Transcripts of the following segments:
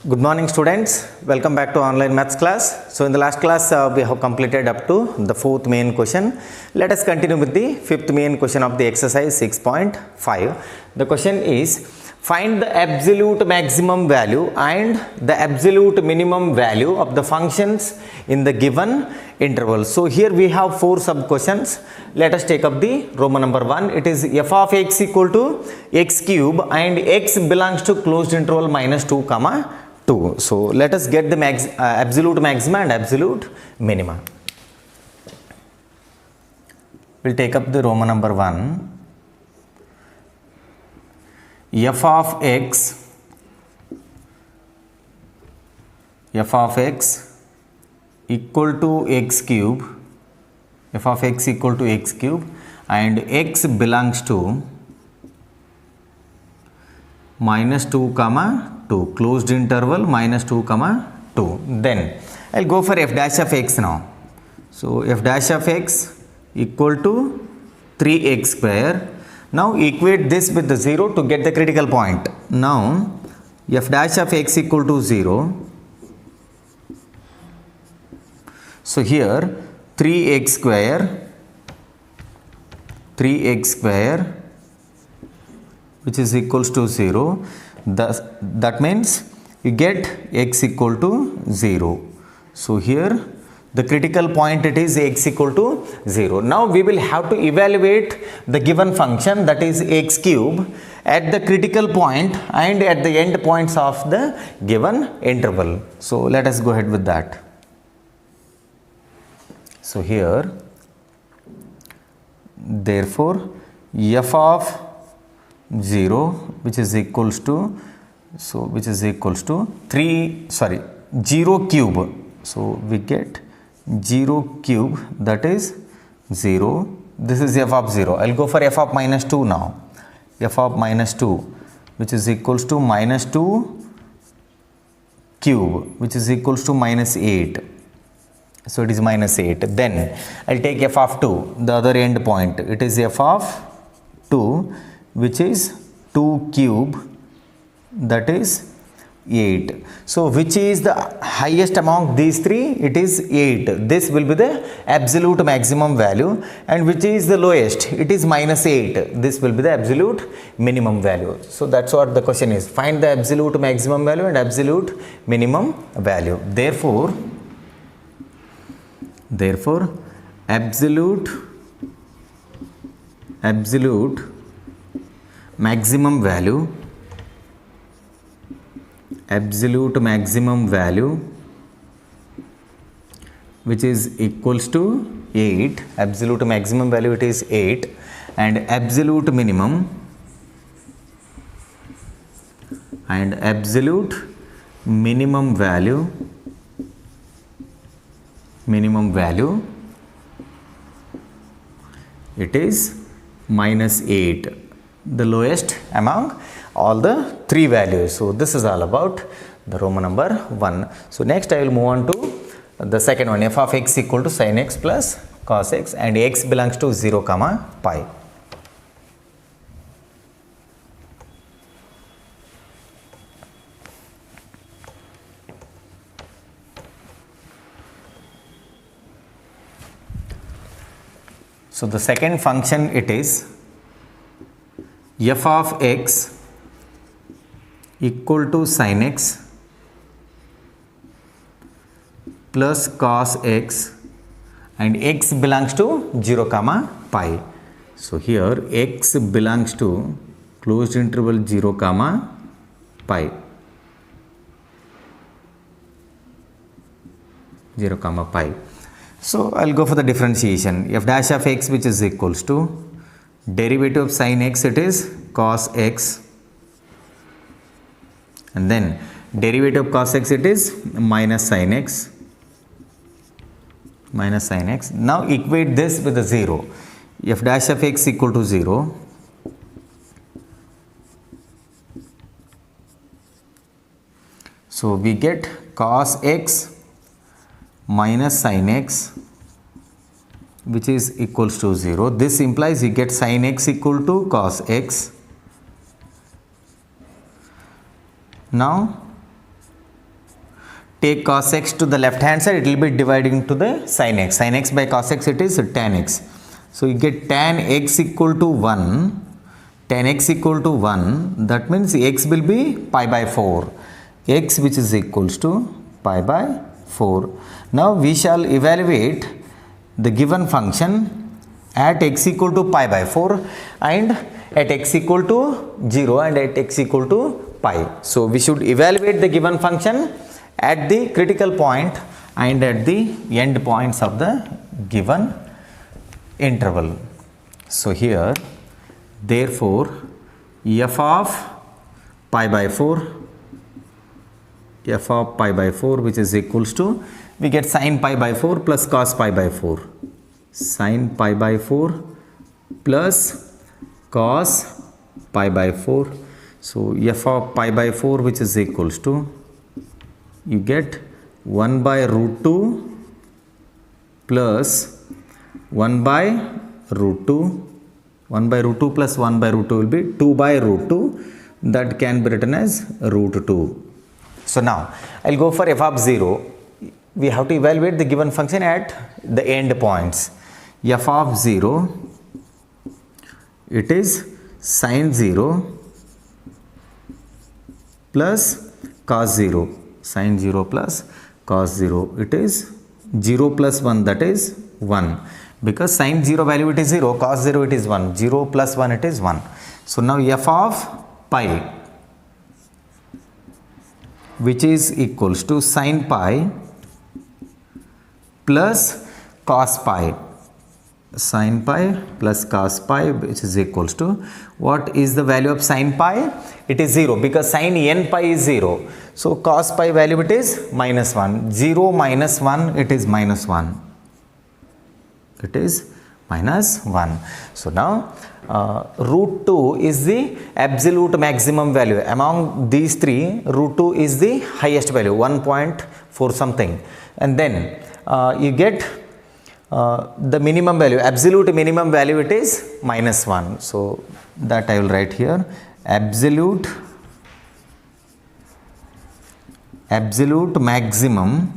Good morning students, welcome back to online maths class. So in the last class we have completed up to the fourth main question. Let us continue with the fifth main question of the exercise 6.5. The question is, find the absolute maximum value and the absolute minimum value of the functions in the given interval. So here we have four sub questions. Let us take up the Roman number 1. It is f of x equal to x cube and x belongs to closed interval minus 2 comma 2. So let us get the absolute maxima and absolute minima. We'll take up the Roman number 1. f of x equal to x cube, f of x equal to x cube and x belongs to minus 2 comma 2, closed interval minus 2 comma 2. Then I'll go for f dash of x now. So f dash of x equal to 3x square. Now equate this with the 0 to get the critical point. Now f dash of x equal to 0. So here 3x square which is equals to 0. Thus, that means you get x equal to 0. So here the critical point it is x equal to 0. Now we will have to evaluate the given function, that is x cube, at the critical point and at the end points of the given interval. So let us go ahead with that. So here, therefore f of 0 which is equals to 0 cube. So we get 0 cube, that is 0. This is f of 0. I'll go for f of minus 2 now. F of minus 2 which is equals to minus 2 cube which is equals to minus 8. So it is minus 8. Then I'll take f of 2, the other end point. It is f of 2 which is 2 cube, that is 8. So which is the highest among these three? It is 8. This will be the absolute maximum value. And which is the lowest? It is minus 8. This will be the absolute minimum value. So that's what the question is. Find the absolute maximum value and absolute minimum value. Therefore absolute maximum value which is equals to 8, absolute maximum value it is 8, and absolute minimum value it is minus 8, the lowest among all the three values. So this is all about the Roman number 1. So next I will move on to the second one, f of x equal to sin x plus cos x and x belongs to 0 comma pi. So the second function it is f of x equal to sin x plus cos x and x belongs to 0 comma pi. So here x belongs to closed interval 0 comma pi. 0 comma pi. So I'll go for the differentiation. F dash of x which is equals to derivative of sin x, it is cos x, and then derivative of cos x it is minus sin x. Now equate this with the 0. F dash of x equal to 0. So we get cos x minus sin x which is equals to 0. This implies you get sin x equal to cos x. Now take cos x to the left hand side, it will be dividing to the sin x. Sin x by cos x, it is tan x. So you get tan x equal to 1. Tan x equal to 1, that means x will be pi by 4. X which is equals to pi by 4. Now we shall evaluate the given function at x equal to pi by 4 and at x equal to 0 and at x equal to pi. So we should evaluate the given function at the critical point and at the end points of the given interval. So here, therefore, f of pi by 4 which is equals to, we get sin pi by 4 plus cos pi by 4. Sin pi by 4 plus cos pi by 4. So f of pi by 4 which is equals to, you get 1 by root 2 plus 1 by root 2. 1 by root 2 plus 1 by root 2 will be 2 by root 2, that can be written as root 2. So now I will go for f of 0. We have to evaluate the given function at the end points. F of 0, it is sin 0 plus cos 0. Sin 0 plus cos 0, it is 0 plus 1, that is 1. Because sin 0 value it is 0, cos 0 it is 1, 0 plus 1 it is 1. So now f of pi which is equals to sin pi plus cos pi. Sin pi plus cos pi which is equals to, what is the value of sin pi? It is 0 because sin n pi is 0. So cos pi value it is minus 1. 0 minus 1 it is minus 1. It is minus 1. So now root 2 is the absolute maximum value. Among these three, root 2 is the highest value, 1.4 something. And then you get the minimum value, absolute minimum value it is minus 1. So that I will write here, absolute maximum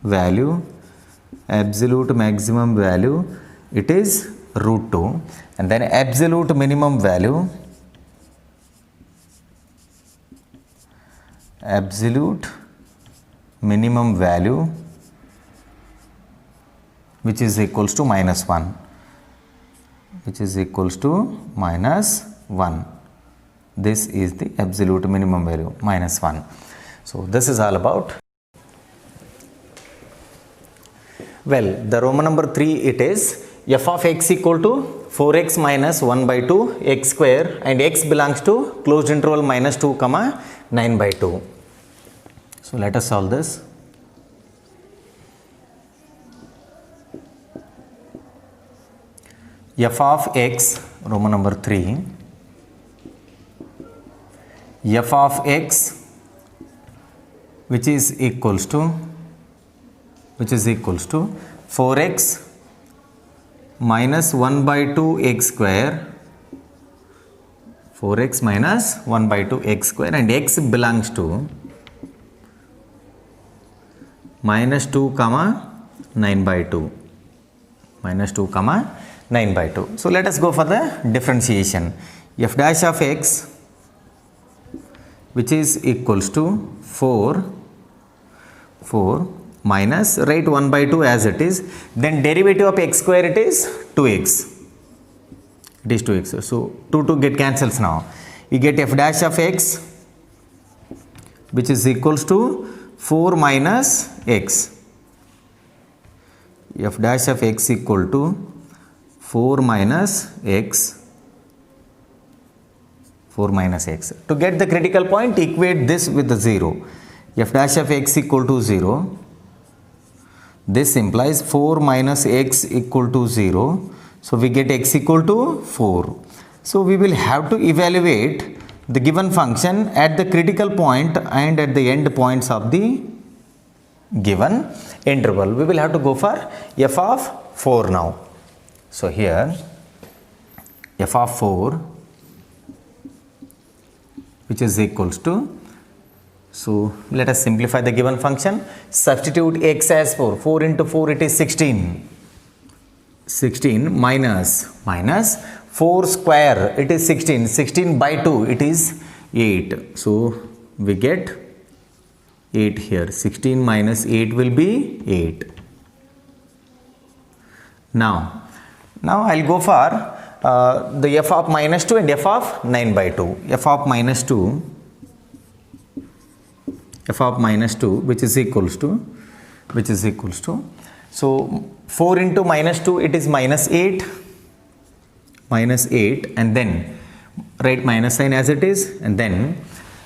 value, it is root 2, and then absolute minimum value, which is equals to minus 1, This is the absolute minimum value, minus 1. So this is all about. Well, the Roman number 3 it is f of x equal to 4x minus 1 by 2 x square, and x belongs to closed interval minus 2 comma 9 by 2. So let us solve this. F of x, Roman number 3, f of x which is equals to 4x minus 1 by 2 x square, 4x minus 1 by 2 x square, and x belongs to minus 2 comma 9 by 2, So let us go for the differentiation. F dash of x which is equals to 4 minus, write 1 by 2 as it is, then derivative of x square it is 2x. It is 2x. So 2 get cancels now. You get f dash of x which is equals to 4 minus x. F dash of x equal to 4 minus x. To get the critical point, equate this with the 0. F dash of x equal to 0. This implies 4 minus x equal to 0. So we get x equal to 4. So we will have to evaluate the given function at the critical point and at the end points of the given interval. We will have to go for f of 4 now. So here f of 4 which is equals to, So let us simplify the given function. Substitute x as 4. 4 into 4 it is 16. 16 minus 4 square it is 16. 16 by 2 it is 8. So we get 8 here. 16 minus 8 will be 8. Now I'll go for the f of minus 2 and f of 9 by 2. F of minus 2 which is equals to so 4 into minus 2 it is minus 8 and then write minus sign as it is, and then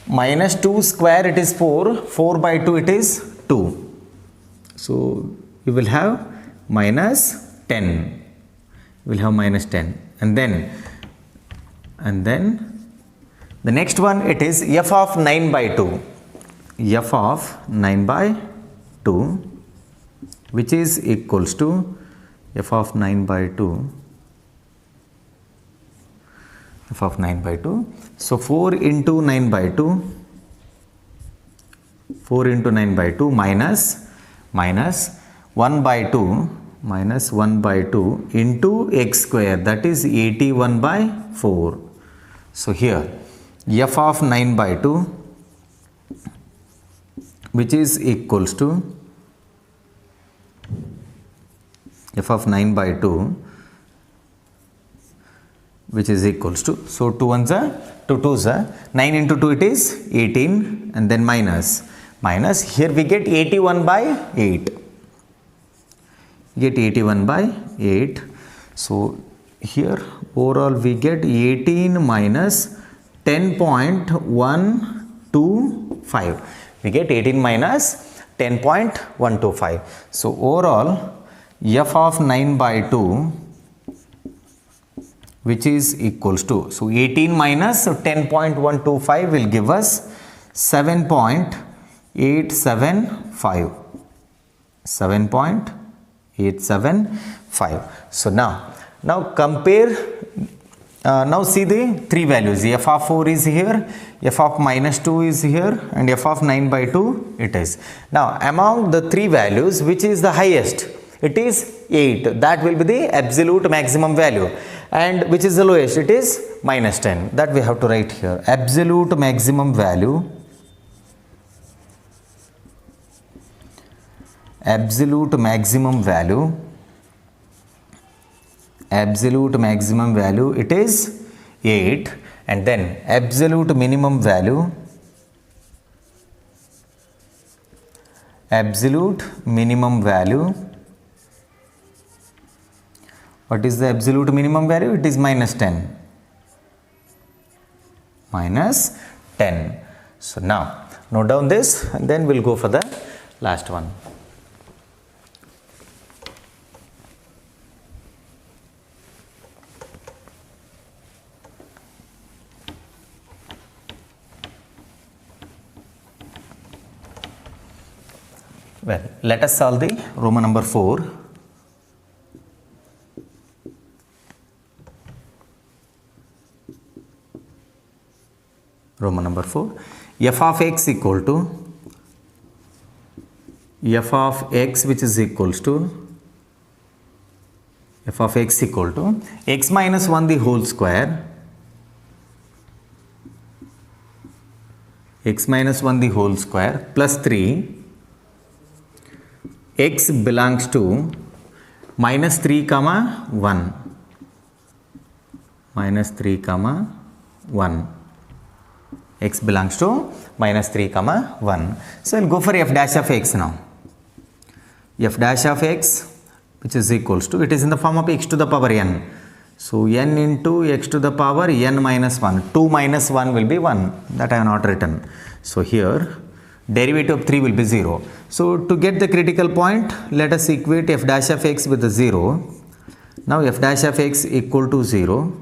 minus 2 square it is 4 by 2 it is 2. So you will have minus 10. And then the next one it is f of 9 by 2. F of 9 by 2 which is equals to f of 9 by 2. So 4 into 9 by 2 minus 1 by 2 into x square, that is 81 by 4. So here f of 9 by 2 which is equals to f of 9 by 2 which is equals to, so 2 ones are 2 2s are 9 into 2 it is 18, and then minus here we get 81 by 8. So here overall we get 18 minus 10.125. We get 18 minus 10.125. So overall f of 9 by 2 which is equals to, so 18 minus 10.125 will give us 7.875. So now compare, now see the three values. F of 4 is here, f of minus 2 is here, and f of 9 by 2 it is. Now among the three values, which is the highest? It is 8. That will be the absolute maximum value. And which is the lowest? It is minus 10. That we have to write here. Absolute maximum value. Absolute maximum value it is 8, and then absolute minimum value what is the absolute minimum value? It is minus 10. So now note down this, and then we'll go for the last one. Well, let us solve the Roman number 4. Roman number 4. F of x equal to f of x which is equals to f of x equal to x minus 1 the whole square, plus 3 x belongs to minus 3 comma 1. X belongs to minus 3 comma 1. So I'll go for f dash of x now. F dash of x which is equals to, it is in the form of x to the power n. So n into x to the power n minus 1. 2 minus 1 will be 1. That I have not written. So here derivative of 3 will be 0. So to get the critical point, let us equate f dash of x with the 0. Now f dash of x equal to 0.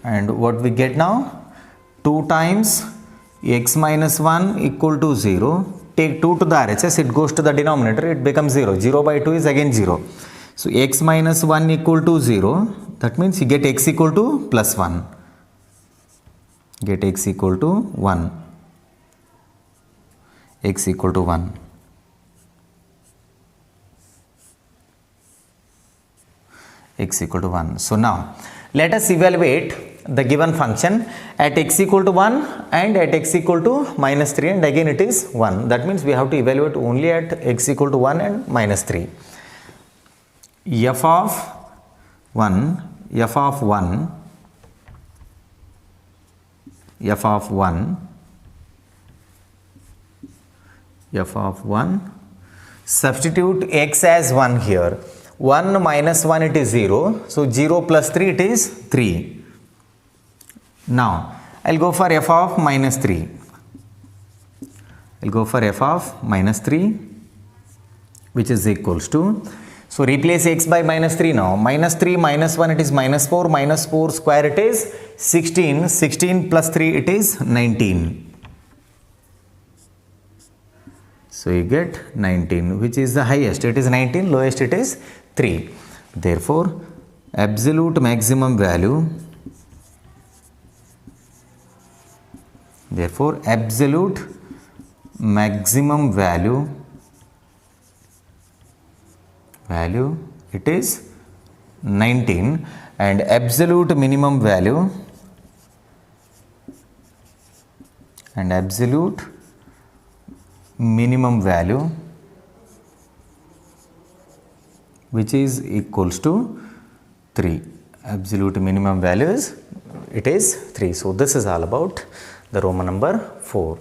And what we get now? 2 times x minus 1 equal to 0. Take 2 to the RHS, it goes to the denominator, it becomes 0. 0 by 2 is again 0. So x minus 1 equal to 0. That means you get x equal to plus 1. get x equal to 1, x equal to 1. X equal to 1. So now let us evaluate the given function at x equal to 1 and at x equal to minus 3, and again it is 1. That means we have to evaluate only at x equal to 1 and minus 3. F of 1, f of 1, f of 1, f of 1, substitute x as 1 here. 1 minus 1 it is 0, so 0 plus 3 it is 3. Now I will go for f of minus 3. I will go for f of minus 3, which is equals to, so replace x by minus 3 now. Minus 3 minus 1 it is minus 4, minus 4 square it is 16, 16 plus 3 it is 19. So you get 19, which is the highest, it is 19, lowest it is 3. Therefore, absolute maximum value, it is 19, and absolute minimum value, which is equals to 3. Absolute minimum value is, it is 3. So this is all about the Roman number 4.